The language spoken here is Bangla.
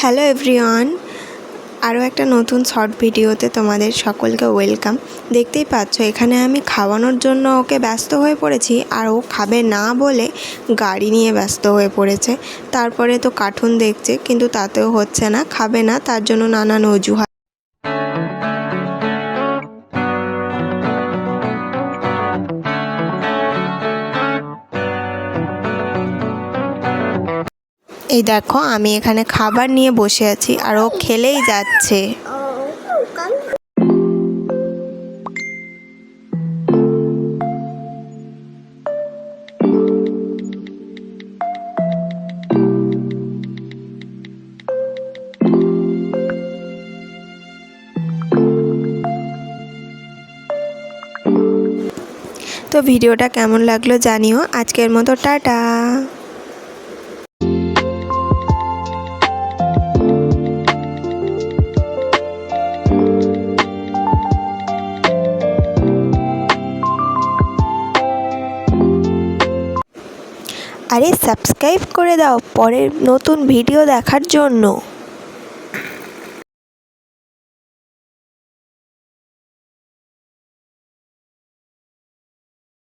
হ্যালো এভরিওয়ান, আরও একটা নতুন শর্ট ভিডিওতে তোমাদের সকলকে ওয়েলকাম। দেখতেই পাচ্ছ এখানে আমি খাওয়ানোর জন্য ওকে ব্যস্ত হয়ে পড়েছি, আর ও খাবে না বলে গাড়ি নিয়ে ব্যস্ত হয়ে পড়েছে। তারপরে তো কার্টুন দেখছে, কিন্তু তাতেও হচ্ছে না, খাবে না, তার জন্য নানান অজুহাত। এই দেখো, আমি এখানে খাবার নিয়ে বসে আছি আর ও খেলেই যাচ্ছে। তো ভিডিওটা কেমন লাগলো জানিও। আজকের মতো টাটা। আরে সাবস্ক্রাইব করে দাও পরের নতুন ভিডিও দেখার জন্য।